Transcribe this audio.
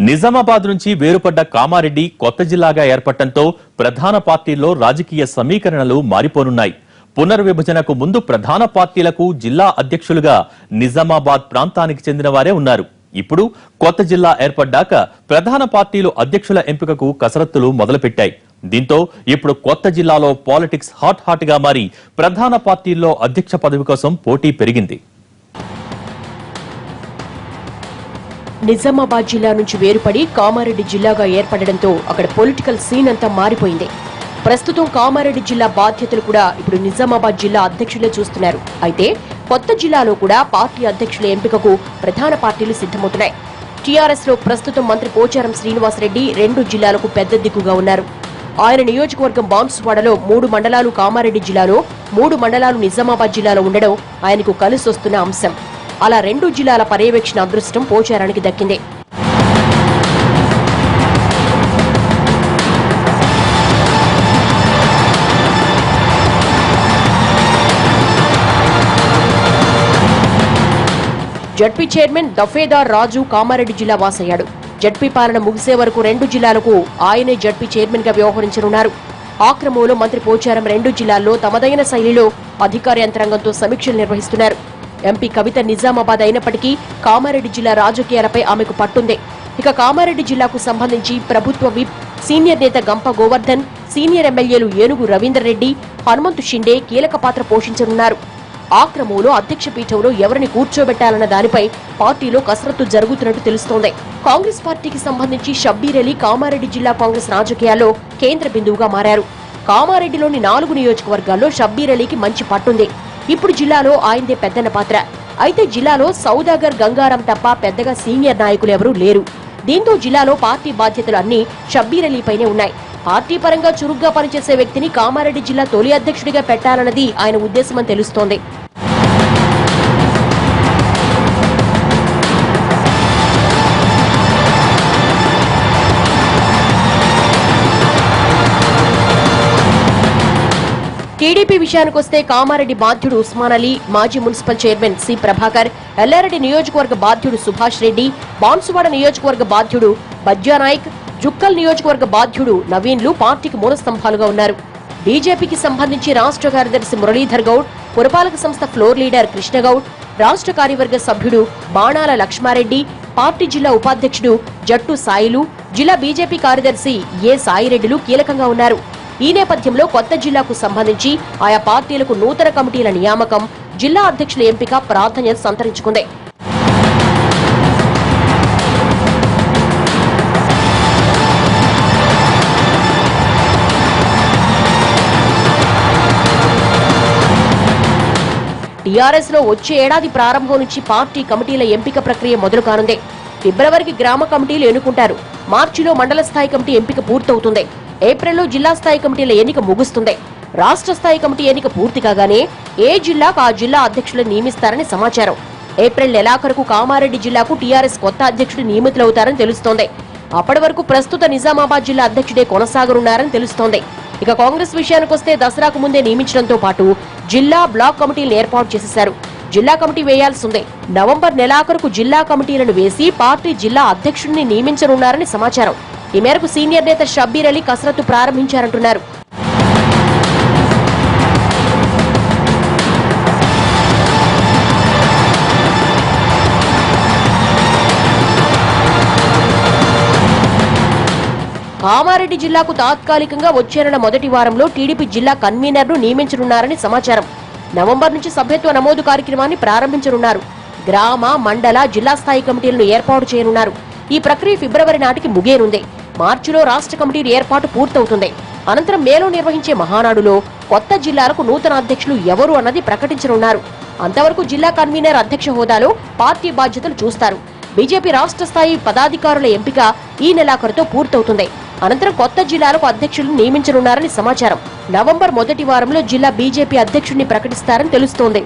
నిజామాబాద్ నుంచి వేరుపడ్డ కామారెడ్డి కొత్త జిల్లాగా ఏర్పడటంతో ప్రధాన పార్టీల్లో రాజకీయ సమీకరణలు మారిపోనున్నాయి. పునర్విభజనకు ముందు ప్రధాన పార్టీలకు జిల్లా అధ్యక్షులుగా నిజామాబాద్ ప్రాంతానికి చెందిన వారే ఉన్నారు. ఇప్పుడు కొత్త జిల్లా ఏర్పడ్డాక ప్రధాన పార్టీలు అధ్యక్షుల ఎంపికకు కసరత్తులు మొదలుపెట్టాయి. దీంతో ఇప్పుడు కొత్త జిల్లాలో పాలిటిక్స్ హాట్ గా మారి ప్రధాన పార్టీల్లో అధ్యక్ష పదవి కోసం పోటీ పెరిగింది. నిజామాబాద్ జిల్లా నుంచి వేరుపడి కామారెడ్డి జిల్లాగా ఏర్పడడంతో అక్కడ పొలిటికల్ సీన్ అంతా మారిపోయింది. ప్రస్తుతం కామారెడ్డి జిల్లా బాధ్యతలు కూడా ఇప్పుడు నిజామాబాద్ జిల్లా అధ్యక్షులే చూస్తున్నారు. అయితే కొత్త జిల్లాలో కూడా పార్టీ అధ్యక్షుల ఎంపికకు ప్రధాన పార్టీలు సిద్ధమవుతున్నాయి. టీఆర్ఎస్ లో ప్రస్తుతం మంత్రి పోచారం శ్రీనివాసరెడ్డి 2 జిల్లాలకు పెద్ద దిక్కుగా ఉన్నారు. ఆయన నియోజకవర్గం బాన్సువాడలో 3 మండలాలు కామారెడ్డి జిల్లాలో, 3 మండలాలు నిజామాబాద్ జిల్లాలో ఉండడం ఆయనకు కలిసొస్తున్న అంశం. అలా 2 జిల్లాల పర్యవేక్షణ అదృష్టం పోచారానికి దక్కింది. జడ్పీ చైర్మన్ దఫేదార్ రాజు కామారెడ్డి జిల్లా వాసయ్యాడు. జడ్పీ పాలన ముగిసే వరకు 2 జిల్లాలకు ఆయనే జడ్పీ చైర్మన్ గా వ్యవహరించనున్నారు. ఆ క్రమంలో మంత్రి పోచారం 2 జిల్లాల్లో తమదైన శైలిలో అధికార యంత్రాంగంతో సమీక్షలు నిర్వహిస్తున్నారు. ఎంపీ కవిత నిజామాబాద్ అయినప్పటికీ కామారెడ్డి జిల్లా రాజకీయాలపై ఆమెకు పట్టుంది. ఇక కామారెడ్డి జిల్లాకు సంబంధించి ప్రభుత్వ విప్ సీనియర్ నేత గంప గోవర్ధన్, సీనియర్ ఎమ్మెల్యేలు ఏనుగు రవీందర్ రెడ్డి, హనుమంతు షిండే కీలక పాత్ర పోషించనున్నారు. ఆ క్రమంలో అధ్యక్ష పీఠంలో ఎవరిని కూర్చోబెట్టాలన్న దానిపై పార్టీలో కసరత్తు జరుగుతున్నట్టు తెలుస్తోంది. కాంగ్రెస్ పార్టీకి సంబంధించి షబ్బీర్ అలీ కామారెడ్డి జిల్లా కాంగ్రెస్ రాజకీయాల్లో కేంద్ర బిందువుగా మారారు. కామారెడ్డిలోని 4 నియోజకవర్గాల్లో షబ్బీర్ అలీకి మంచి పట్టుంది. ఇప్పుడు జిల్లాలో ఆయనదే పెద్దన్న పాత్ర. అయితే జిల్లాలో సౌదాగర్, గంగారాం తప్ప పెద్దగా సీనియర్ నాయకులు ఎవరూ లేరు. దీంతో జిల్లాలో పార్టీ బాధ్యతలు అన్ని షబ్బీర్ అలీపైనే ఉన్నాయి. పార్టీ పరంగా చురుగ్గా పనిచేసే వ్యక్తిని కామారెడ్డి జిల్లా తొలి అధ్యక్షుడిగా పెట్టాలన్నది ఆయన ఉద్దేశమని తెలుస్తోంది. టీడీపీ విషయానికొస్తే కామారెడ్డి బాధ్యుడు ఉస్మాన్ అలీ, మాజీ municipal chairman C Prabhakar, Yellareddy నియోజకవర్గ బాధ్యుడు సుభాష్ రెడ్డి, బాన్సువాడ నియోజకవర్గ బాధ్యుడు బజ్జానాయక్, జుక్కల్ నియోజకవర్గ బాధ్యుడు నవీన్లు పార్టీకి మూలస్తంభాలుగా ఉన్నారు. బీజేపీకి సంబంధించి రాష్ట్ర కార్యదర్శి మురళీధర్ గౌడ్, పురపాలక సంస్థ ఫ్లోర్ లీడర్ కృష్ణగౌడ్, రాష్ట్ర కార్యవర్గ సభ్యుడు బాణాల లక్ష్మారెడ్డి, పార్టీ జిల్లా ఉపాధ్యక్షుడు జట్టు సాయిలు, జిల్లా బీజేపీ కార్యదర్శి ఏ సాయిరెడ్డిలు కీలకంగా ఉన్నారు. ఈ నేపథ్యంలో కొత్త జిల్లాకు సంబంధించి ఆయా పార్టీలకు నూతన కమిటీల నియామకం, జిల్లా అధ్యక్షుల ఎంపిక ప్రాధాన్యత సంతరించుకుంది. టీఆర్ఎస్ లో వచ్చే ఏడాది ప్రారంభం నుంచి పార్టీ కమిటీల ఎంపిక ప్రక్రియ మొదలు కానుంది. ఫిబ్రవరికి గ్రామ కమిటీలు ఎన్నుకుంటారు. మార్చిలో మండల స్థాయి కమిటీ ఎంపిక పూర్తవుతుంది. ఏప్రిల్లో జిల్లా స్థాయి కమిటీల ఎన్నిక ముగుస్తుంది. రాష్ట్ర స్థాయి కమిటీ ఎన్నిక పూర్తి కాగానే ఏ జిల్లాకు ఆ జిల్లా అధ్యక్షులను నియమిస్తారని సమాచారం. ఏప్రిల్ నెలాఖరుకు కామారెడ్డి జిల్లాకు టీఆర్ఎస్ కొత్త అధ్యక్షుడు నియమితులవుతారని తెలుస్తోంది. అప్పటి వరకు ప్రస్తుత నిజామాబాద్ జిల్లా అధ్యక్షుడే కొనసాగనున్నారని తెలుస్తోంది. ఇక కాంగ్రెస్ విషయానికొస్తే దసరాకు ముందే నియమించడంతో పాటు జిల్లా, బ్లాక్ కమిటీలను ఏర్పాటు చేసేశారు. జిల్లా కమిటీ వేయాల్సిందే. నవంబర్ నెలాఖరుకు జిల్లా కమిటీలను వేసి పార్టీ జిల్లా అధ్యక్షుడిని నియమించనున్నారని సమాచారం. ఈ మేరకు సీనియర్ నేత షబ్బీర్ అలీ కసరత్తు ప్రారంభించారంటున్నారు. కామారెడ్డి జిల్లాకు తాత్కాలికంగా వచ్చే నెల మొదటి వారంలో టీడీపీ జిల్లా కన్వీనర్ను నియమించనున్నారని సమాచారం. నవంబర్ నుంచి సభ్యత్వ నమోదు కార్యక్రమాన్ని ప్రారంభించనున్నారు. గ్రామ, మండల, జిల్లా స్థాయి కమిటీలను ఏర్పాటు చేయనున్నారు. ఈ ప్రక్రియ ఫిబ్రవరి నాటికి ముగియనుంది. మార్చిలో రాష్ట్ర కమిటీల ఏర్పాటు పూర్తవుతుంది. అనంతరం మేలో నిర్వహించే మహానాడులో కొత్త జిల్లాలకు నూతన అధ్యక్షులు ఎవరు అన్నది ప్రకటించనున్నారు. అంతవరకు జిల్లా కన్వీనర్ అధ్యక్ష హోదాలో పార్టీ బాధ్యతలు చూస్తారు. బీజేపీ రాష్ట్ర స్థాయి పదాధికారుల ఎంపిక ఈ నెలాఖరుతో పూర్తవుతుంది. అనంతరం కొత్త జిల్లాలకు అధ్యక్షులను నియమించనున్నారని సమాచారం. నవంబర్ మొదటి వారంలో జిల్లా బీజేపీ అధ్యక్షుడిని ప్రకటిస్తారని తెలుస్తోంది.